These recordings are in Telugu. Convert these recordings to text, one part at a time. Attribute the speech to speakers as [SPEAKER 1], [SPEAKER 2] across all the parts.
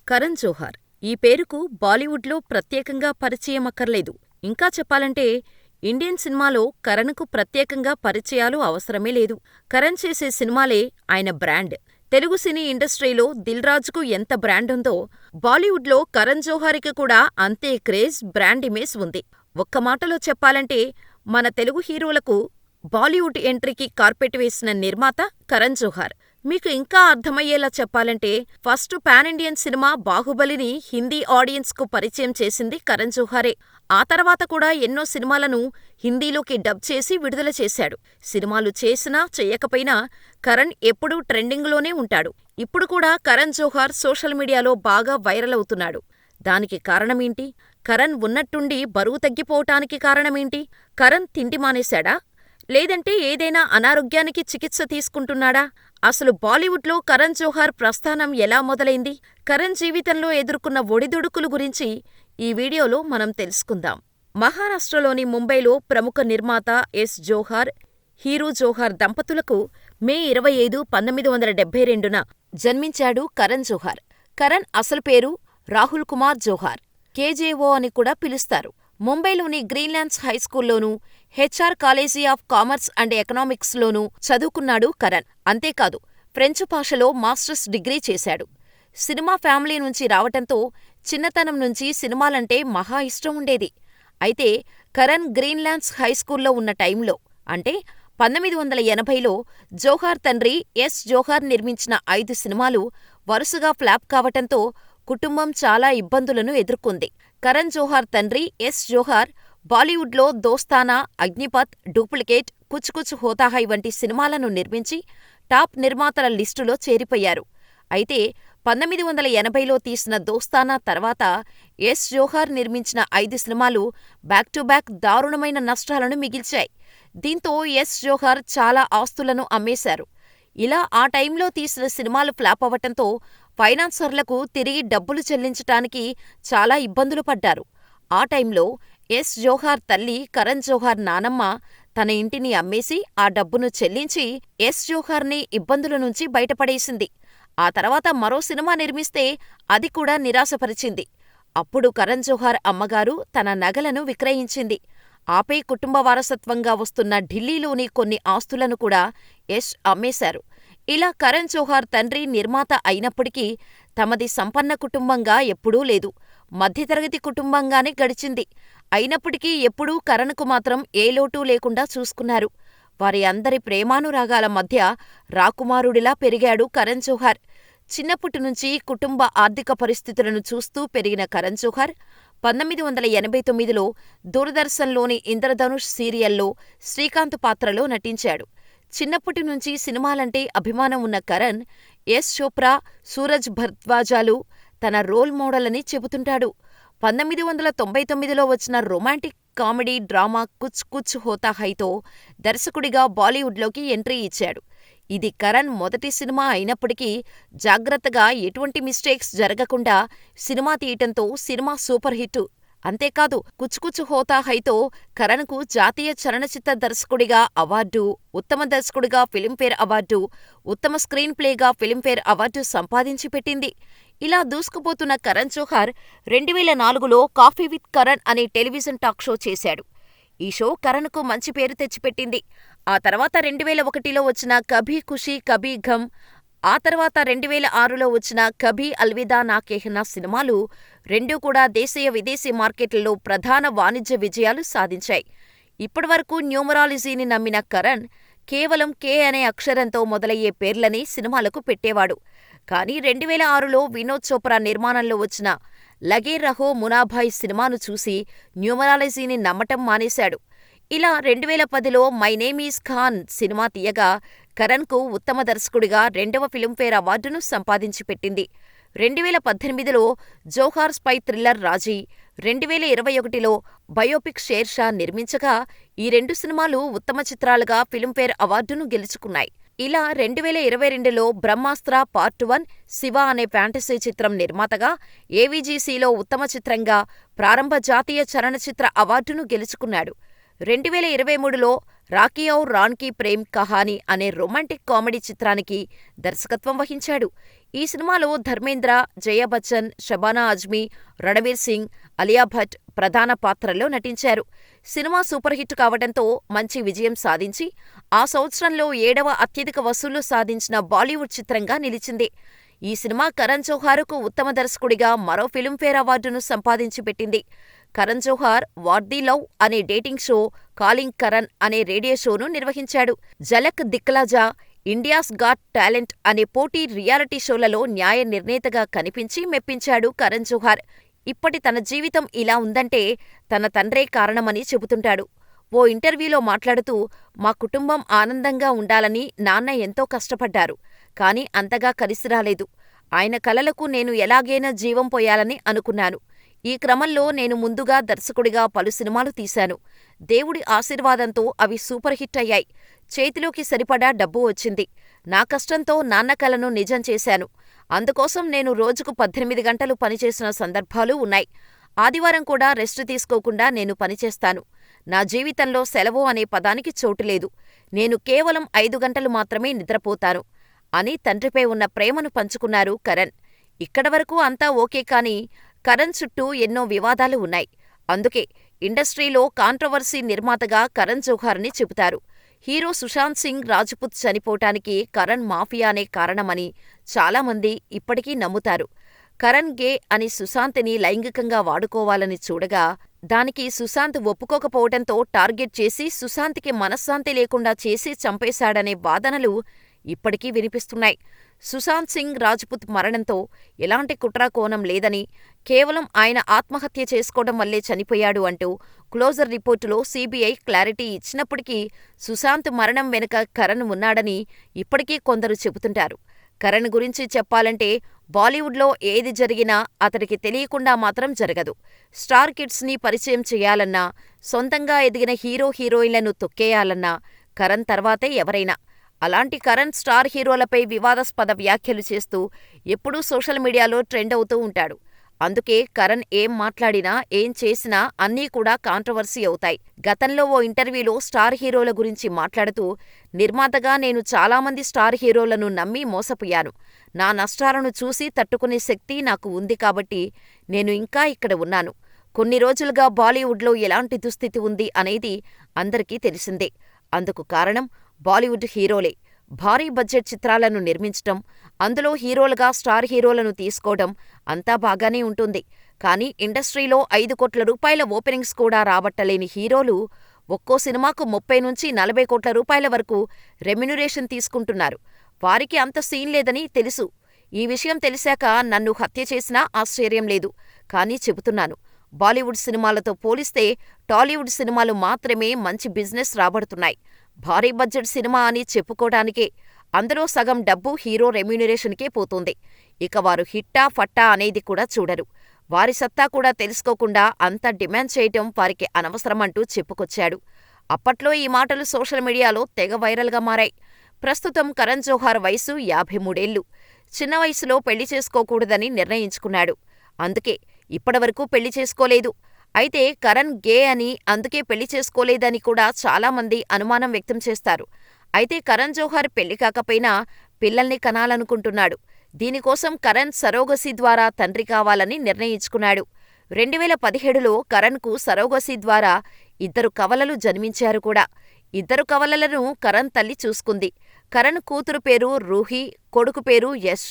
[SPEAKER 1] కరణ్ జోహార్. ఈ పేరుకు బాలీవుడ్లో ప్రత్యేకంగా పరిచయం అక్కర్లేదు. ఇంకా చెప్పాలంటే ఇండియన్ సినిమాలో కరణ్కు ప్రత్యేకంగా పరిచయాలు అవసరమే లేదు. కరణ్ చేసే సినిమాలే ఆయన బ్రాండ్. తెలుగు సినీ ఇండస్ట్రీలో దిల్ రాజుకు ఎంత బ్రాండ్ ఉందో, బాలీవుడ్లో కరణ్ జోహార్కి కూడా అంతే క్రేజ్, బ్రాండ్ ఇమేజ్ ఉంది. ఒక్క మాటలో చెప్పాలంటే మన తెలుగు హీరోలకు బాలీవుడ్ ఎంట్రీకి కార్పెట్ వేసిన నిర్మాత కరణ్ జోహార్. మీకు ఇంకా అర్థమయ్యేలా చెప్పాలంటే ఫస్ట్ పాన్ ఇండియన్ సినిమా బాహుబలిని హిందీ ఆడియన్స్ కు పరిచయం చేసింది కరణ్ జోహారే. ఆ తర్వాత కూడా ఎన్నో సినిమాలను హిందీలోకి డబ్ చేసి విడుదల చేశాడు. సినిమాలు చేసినా చెయ్యకపోయినా కరణ్ ఎప్పుడూ ట్రెండింగ్లోనే ఉంటాడు. ఇప్పుడు కూడా కరణ్ జోహార్ సోషల్ మీడియాలో బాగా వైరల్ అవుతున్నాడు. దానికి కారణమేంటి? కరణ్ ఉన్నట్టుండి బరువు తగ్గిపోవటానికి కారణమేంటి? కరణ్ తిండి మానేశాడా? లేదంటే ఏదైనా అనారోగ్యానికి చికిత్స తీసుకుంటున్నాడా? అసలు బాలీవుడ్లో కరణ్ జోహార్ ప్రస్థానం ఎలా మొదలైంది? కరణ్ జీవితంలో ఎదుర్కొన్న ఒడిదుడుకులు గురించి ఈ వీడియోలో మనం తెలుసుకుందాం. మహారాష్ట్రలోని ముంబైలో ప్రముఖ నిర్మాత ఎస్. జోహార్, హీరూ జోహార్ దంపతులకు మే 25, 1972న జన్మించాడు కరణ్ జోహార్. కరణ్ అసలు పేరు రాహుల్ కుమార్ జోహార్. కేజేఓ అని కూడా పిలుస్తారు. ముంబైలోని గ్రీన్లాండ్స్ హైస్కూల్లోనూ, HR college of commerce and ఎకనామిక్స్లోనూ చదువుకున్నాడు కరణ్. అంతేకాదు, ఫ్రెంచ్ భాషలో మాస్టర్స్ డిగ్రీ చేశాడు. సినిమా ఫ్యామిలీ నుంచి రావటంతో చిన్నతనం నుంచి సినిమాలంటే మహా ఇష్టం ఉండేది. అయితే కరణ్ గ్రీన్లాండ్స్ హైస్కూల్లో ఉన్న టైంలో, అంటే 1980లో జోహార్ తండ్రి ఎస్. జోహార్ నిర్మించిన 5 సినిమాలు వరుసగా ఫ్లాప్ కావటంతో కుటుంబం చాలా ఇబ్బందులను ఎదుర్కొంది. కరణ్ జోహార్ తండ్రి ఎస్. జోహార్ బాలీవుడ్లో దోస్తానా, అగ్నిపథ్, డూప్లికేట్, కుచ్ కుచ్ హోతా హై వంటి సినిమాలను నిర్మించి టాప్ నిర్మాతల లిస్టులో చేరిపోయారు. అయితే 1980లో తీసిన దోస్తానా తర్వాత ఎస్. జోహార్ నిర్మించిన 5 సినిమాలు బ్యాక్ టు బ్యాక్ దారుణమైన నష్టాలను మిగిల్చాయి. దీంతో ఎస్. జోహార్ చాలా ఆస్తులను అమ్మేశారు. ఇలా ఆ టైంలో తీసిన సినిమాలు ఫ్లాప్ అవ్వటంతో ఫైనాన్సర్లకు తిరిగి డబ్బులు చెల్లించటానికి చాలా ఇబ్బందులు పడ్డారు. ఆ టైంలో ఎస్. జోహార్ తల్లి కరణ్ జోహార్ నానమ్మ తన ఇంటిని అమ్మేసి ఆ డబ్బును చెల్లించి ఎస్. జోహార్ని ఇబ్బందుల నుంచి బయటపడేసింది. ఆ తర్వాత మరో సినిమా నిర్మిస్తే అది కూడా నిరాశపరిచింది. అప్పుడు కరణ్ జోహార్ అమ్మగారు తన నగలను విక్రయించింది. ఆపై కుటుంబ వారసత్వంగా వస్తున్న ఢిల్లీలోని కొన్ని ఆస్తులను కూడా యష్ అమ్మేశారు. ఇలా కరణ్ జోహార్ తండ్రి నిర్మాత అయినప్పటికీ తమది సంపన్న కుటుంబంగా ఎప్పుడూ లేదు, మధ్యతరగతి కుటుంబంగానే గడిచింది. అయినప్పటికీ ఎప్పుడూ కరణ్కు మాత్రం ఏ లోటూ లేకుండా చూసుకున్నారు. వారి అందరి ప్రేమానురాగాల మధ్య రాకుమారుడిలా పెరిగాడు కరణ్ జోహార్. చిన్నప్పటినుంచి కుటుంబ ఆర్థిక పరిస్థితులను చూస్తూ పెరిగిన కరణ్ జోహార్ 1989లో దూరదర్శన్లోని ఇంద్రధనుష్ సీరియల్లో శ్రీకాంత్ పాత్రలో నటించాడు. చిన్నప్పటినుంచి సినిమాలంటే అభిమానం ఉన్న కరణ్ యశ్ చోప్రా, సూరజ్ భరద్వాజలు తన రోల్ మోడల్ అని చెబుతుంటాడు. 1999లో వచ్చిన రొమాంటిక్ కామెడీ డ్రామా కుచ్ కుచ్ హోతా హైతో దర్శకుడిగా బాలీవుడ్లోకి ఎంట్రీ ఇచ్చాడు. ఇది కరణ్ మొదటి సినిమా అయినప్పటికీ జాగ్రత్తగా ఎటువంటి మిస్టేక్స్ జరగకుండా సినిమా తీయటంతో సినిమా సూపర్ హిట్. అంతేకాదు, కుచ్ కుచ్ హోతా హైతో కరణ్కు జాతీయ చలనచిత్ర దర్శకుడిగా అవార్డు, ఉత్తమ దర్శకుడిగా ఫిలింఫేర్ అవార్డు, ఉత్తమ స్క్రీన్ ప్లేగా ఫిలింఫేర్ అవార్డు సంపాదించి పెట్టింది. ఇలా దూసుకుపోతున్న కరణ్ జోహార్ 2004లో కాఫీ విత్ కరణ్ అనే టెలివిజన్ టాక్ షో చేశాడు. ఈ షో కరణ్కు మంచి పేరు తెచ్చిపెట్టింది. ఆ తర్వాత 2001లో వచ్చిన కభీ ఖుషీ కభీ ఘమ్, ఆ తర్వాత 2006లో వచ్చిన కభీ అల్విదా నా కెహ్నా సినిమాలు రెండూ కూడా దేశీయ విదేశీ మార్కెట్లలో ప్రధాన వాణిజ్య విజయాలు సాధించాయి. ఇప్పటివరకు న్యూమరాలజీని నమ్మిన కరణ్ కేవలం కే అనే అక్షరంతో మొదలయ్యే పేర్లని సినిమాలకు పెట్టేవాడు. కానీ 2006లో వినోద్ చోప్రా నిర్మాణంలో వచ్చిన లగే రహో మునాభాయ్ సినిమాను చూసి న్యూమరాలజీని నమ్మటం మానేశాడు. ఇలా 2010లో my name is Khan cinema తీయగా కరణ్కు ఉత్తమ దర్శకుడిగా 2వ ఫిలింఫేర్ అవార్డును సంపాదించి పెట్టింది. 2018లో జోహార్ స్పై థ్రిల్లర్ రాజీ, 2021లో బయోపిక్ షేర్షా నిర్మించగా ఈ 2 సినిమాలు ఉత్తమ చిత్రాలుగా ఫిలింఫేర్ అవార్డును గెలుచుకున్నాయి. ఇలా 2022లో బ్రహ్మాస్త్ర పార్ట్ 1, శివ అనే ఫ్యాంటసీ చిత్రం నిర్మాతగా ఏవీజీసీలో ఉత్తమ చిత్రంగా ప్రారంభ జాతీయ చలనచిత్ర అవార్డును గెలుచుకున్నాడు. 2023లో రాకీ ఔర్ రాన్ కీ ప్రేమ్ కహానీ అనే రొమాంటిక్ కామెడీ చిత్రానికి దర్శకత్వం వహించాడు. ఈ సినిమాలో ధర్మేంద్ర, జయా బచ్చన్, షబానా ఆజ్మీ, రణవీర్ సింగ్, అలియా భట్ ప్రధాన పాత్రల్లో నటించారు. సినిమా సూపర్ హిట్ కావడంతో మంచి విజయం సాధించి, ఆ సంవత్సరంలో 7వ అత్యధిక వసూళ్లు సాధించిన బాలీవుడ్ చిత్రంగా నిలిచింది. ఈ సినిమా కరణ్ జోహార్కు ఉత్తమ దర్శకుడిగా మరో ఫిల్మ్ఫేర్ అవార్డును సంపాదించి పెట్టింది. Karan Johar 'what the love' అనే డేటింగ్ షో, 'కాలింగ్ కరణ్' అనే రేడియో షోను నిర్వహించాడు. 'ఝలక్ దిఖ్లాజా', 'ఇండియాస్ గాట్ టాలెంట్' అనే పోటీ రియాలిటీ షోలలో న్యాయ నిర్ణేతగా కనిపించి మెప్పించాడు కరణ్ జోహార్. ఇప్పటి తన జీవితం ఇలా ఉందంటే తన తండ్రే కారణమని చెబుతుంటాడు. ఓ ఇంటర్వ్యూలో మాట్లాడుతూ, మా కుటుంబం ఆనందంగా ఉండాలని నాన్న ఎంతో కష్టపడ్డారు. కానీ అంతగా కలిసి రాలేదు. ఆయన కలలకు నేను ఎలాగైనా జీవం పోయాలని అనుకున్నాను. ఈ క్రమంలో నేను ముందుగా దర్శకుడిగా పలు సినిమాలు తీశాను. దేవుడి ఆశీర్వాదంతో అవి సూపర్ హిట్ అయ్యాయి. చేతిలోకి సరిపడా డబ్బు వచ్చింది. నా కష్టంతో నాన్న కలను నిజం చేశాను. అందుకోసం నేను రోజుకు 18 గంటలు పనిచేసిన సందర్భాలు ఉన్నాయి. ఆదివారం కూడా రెస్ట్ తీసుకోకుండా నేను పనిచేస్తాను. నా జీవితంలో సెలవు అనే పదానికి చోటులేదు. నేను కేవలం 5 గంటలు మాత్రమే నిద్రపోతాను అని తండ్రిపై ఉన్న ప్రేమను పంచుకున్నారు కరణ్. ఇక్కడవరకు అంతా ఓకే, కానీ కరణ్ చుట్టూ ఎన్నో వివాదాలు ఉన్నాయి. అందుకే ఇండస్ట్రీలో కాంట్రవర్సీ నిర్మాతగా కరణ్ జోహార్ని చెబుతారు. హీరో సుశాంత్ సింగ్ రాజ్పుత్ చనిపోవటానికి కరణ్ మాఫియానే కారణమని చాలామంది ఇప్పటికీ నమ్ముతారు. కరణ్ గే అని సుశాంత్ని లైంగికంగా వాడుకోవాలని చూడగా, దానికి సుశాంత్ ఒప్పుకోకపోవటంతో టార్గెట్ చేసి సుశాంత్కి మనశ్శాంతి లేకుండా చేసి చంపేశాడనే వాదనలు ఇప్పటికీ వినిపిస్తున్నాయి. సుశాంత్ సింగ్ రాజ్పుత్ మరణంతో ఎలాంటి కుట్రకోణం లేదని, కేవలం ఆయన ఆత్మహత్య చేసుకోవడం వల్లే చనిపోయాడు అంటూ క్లోజర్ రిపోర్టులో సీబీఐ క్లారిటీ ఇచ్చినప్పటికీ సుశాంత్ మరణం వెనుక కరణ్ ఉన్నాడని ఇప్పటికీ కొందరు చెబుతుంటారు. కరణ్ గురించి చెప్పాలంటే బాలీవుడ్లో ఏది జరిగినా అతడికి తెలియకుండా మాత్రం జరగదు. స్టార్ కిడ్స్ని పరిచయం చేయాలన్నా, సొంతంగా ఎదిగిన హీరో హీరోయిన్లను తొక్కేయాలన్నా కరణ్ తర్వాతే ఎవరైనా. అలాంటి కరణ్ స్టార్ హీరోలపై వివాదాస్పద వ్యాఖ్యలు చేస్తూ ఎప్పుడూ సోషల్ మీడియాలో ట్రెండ్ అవుతూ ఉంటాడు. అందుకే కరణ్ ఏం మాట్లాడినా, ఏం చేసినా అన్నీ కూడా కాంట్రవర్సీ అవుతాయి. గతంలో ఓ ఇంటర్వ్యూలో స్టార్ హీరోల గురించి మాట్లాడుతూ, నిర్మాతగా నేను చాలామంది స్టార్ హీరోలను నమ్మి మోసపోయాను. నా నష్టాలను చూసి తట్టుకునే శక్తి నాకు ఉంది కాబట్టి నేను ఇంకా ఇక్కడ ఉన్నాను. కొన్ని రోజులుగా బాలీవుడ్లో ఎలాంటి దుస్థితి ఉంది అనేది అందరికీ తెలిసిందే. అందుకు కారణం బాలీవుడ్ హీరోలే. భారీ బడ్జెట్ చిత్రాలను నిర్మించటం, అందులో హీరోలుగా స్టార్ హీరోలను తీసుకోవడం అంతా బాగానే ఉంటుంది. కానీ ఇండస్ట్రీలో 5 కోట్ల రూపాయల ఓపెనింగ్స్ కూడా రాబట్టలేని హీరోలు ఒక్కో సినిమాకు 30 నుంచి 40 కోట్ల రూపాయల వరకు రెమ్యునరేషన్ తీసుకుంటున్నారు. వారికి అంత సీన్ లేదని తెలుసు. ఈ విషయం తెలిసాక నన్ను హత్య చేసినా ఆశ్చర్యం లేదు. కానీ చెబుతున్నాను, బాలీవుడ్ సినిమాలతో పోలిస్తే టాలీవుడ్ సినిమాలు మాత్రమే మంచి బిజినెస్ రాబడుతున్నాయి. భారీ బడ్జెట్ సినిమా అని చెప్పుకోవడానికే అందులో సగం డబ్బు హీరో రెమ్యునరేషన్కే పోతుంది. ఇక వారు హిట్టా ఫట్టా అనేది కూడా చూడరు. వారి సత్తా కూడా తెలుసుకోకుండా అంత డిమాండ్ చేయటం వారికి అనవసరమంటూ చెప్పుకొచ్చాడు. అప్పట్లో ఈ మాటలు సోషల్ మీడియాలో తెగ వైరల్గా మారాయి. ప్రస్తుతం కరణ్ జోహార్ వయసు 53 ఏళ్లు. చిన్న వయసులో పెళ్లి చేసుకోకూడదని నిర్ణయించుకున్నాడు. అందుకే ఇప్పటివరకు పెళ్లి చేసుకోలేదు. అయితే కరణ్ గే అని, అందుకే పెళ్లి చేసుకోలేదని కూడా చాలామంది అనుమానం వ్యక్తం చేస్తారు. అయితే కరణ్ జోహార్ పెళ్లి కాకపోయినా పిల్లల్ని కనాలనుకుంటున్నాడు. దీనికోసం కరణ్ సరోగసీ ద్వారా తండ్రి కావాలని నిర్ణయించుకున్నాడు. 2017లో కరణ్కు సరోగసీ ద్వారా 2 కవలలు జన్మించారు కూడా. 2 కవలలను కరణ్ తల్లి చూసుకుంది. కరణ్ కూతురు పేరు రూహీ, కొడుకు పేరు యష్.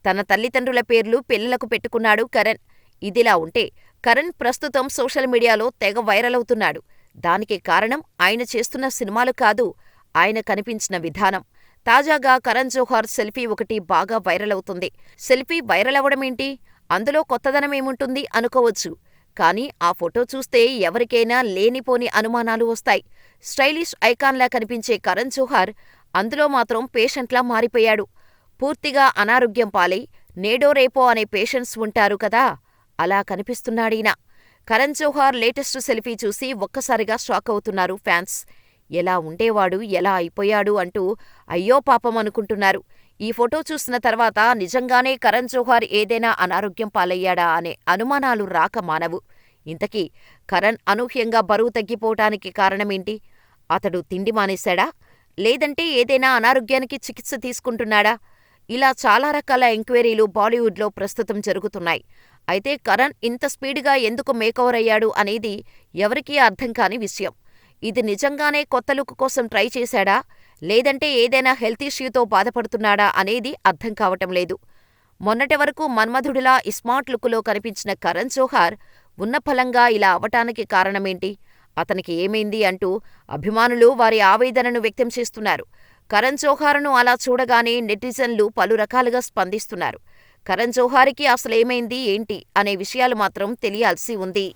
[SPEAKER 1] తన తల్లిదండ్రుల పేర్లు పిల్లలకు పెట్టుకున్నాడు కరణ్. ఇదిలా ఉంటే కరణ్ ప్రస్తుతం సోషల్ మీడియాలో తెగ వైరల్ అవుతున్నాడు. దానికి కారణం ఆయన చేస్తున్న సినిమాలు కాదు, ఆయన కనిపించిన విధానం. తాజాగా కరణ్ జోహార్ సెల్ఫీ ఒకటి బాగా వైరల్ అవుతుంది. సెల్ఫీ వైరల్ అవడమేంటి, అందులో కొత్తదనమేముంటుంది అనుకోవచ్చు. కానీ ఆ ఫోటో చూస్తే ఎవరికైనా లేనిపోని అనుమానాలు వస్తాయి. స్టైలిష్ ఐకాన్లా కనిపించే కరణ్ జోహార్ అందులో మాత్రం పేషెంట్లా మారిపోయాడు. పూర్తిగా అనారోగ్యం పాలై నేడో రేపో అనే పేషెంట్స్ ఉంటారు కదా, అలా కనిపిస్తున్నాడీయన. కరణ్ జోహార్ లేటెస్ట్ సెల్ఫీ చూసి ఒక్కసారిగా షాక్ అవుతున్నారు ఫ్యాన్స్. ఎలా ఉండేవాడు, ఎలా అయిపోయాడు అంటూ అయ్యో పాపం అనుకుంటున్నారు. ఈ ఫోటో చూసిన తర్వాత నిజంగానే కరణ్ జోహార్ ఏదైనా అనారోగ్యం పాలయ్యాడా అనే అనుమానాలు రాక మానవు. ఇంతకీ కరణ్ అనూహ్యంగా బరువు తగ్గిపోవటానికి కారణమేంటి? అతడు తిండి మానేశాడా? లేదంటే ఏదైనా అనారోగ్యానికి చికిత్స తీసుకుంటున్నాడా? ఇలా చాలా రకాల ఎంక్వైరీలు బాలీవుడ్లో ప్రస్తుతం జరుగుతున్నాయి. అయితే కరణ్ ఇంత స్పీడ్గా ఎందుకు మేకోవర్ అయ్యాడు అనేది ఎవరికీ అర్థం కాని విషయం. ఇది నిజంగానే కొత్త లుక్ కోసం ట్రై చేశాడా, లేదంటే ఏదైనా హెల్త్ ఇష్యూతో బాధపడుతున్నాడా అనేది అర్థం కావటం లేదు. మొన్నటి వరకు మన్మధుడిలా స్మార్ట్ లుక్లో కనిపించిన కరణ్ జోహార్ ఉన్నపళంగా ఇలా అవటానికి కారణమేంటి? అతనికి ఏమైంది అంటూ అభిమానులు వారి ఆవేదనను వ్యక్తం చేస్తున్నారు. కరణ్ జోహార్ను అలా చూడగానే నెటిజన్లు పలు రకాలుగా స్పందిస్తున్నారు. కరణ్ జోహార్కి అసలేమైంది ఏంటి అనే విషయాలు మాత్రం తెలియాల్సి ఉంది.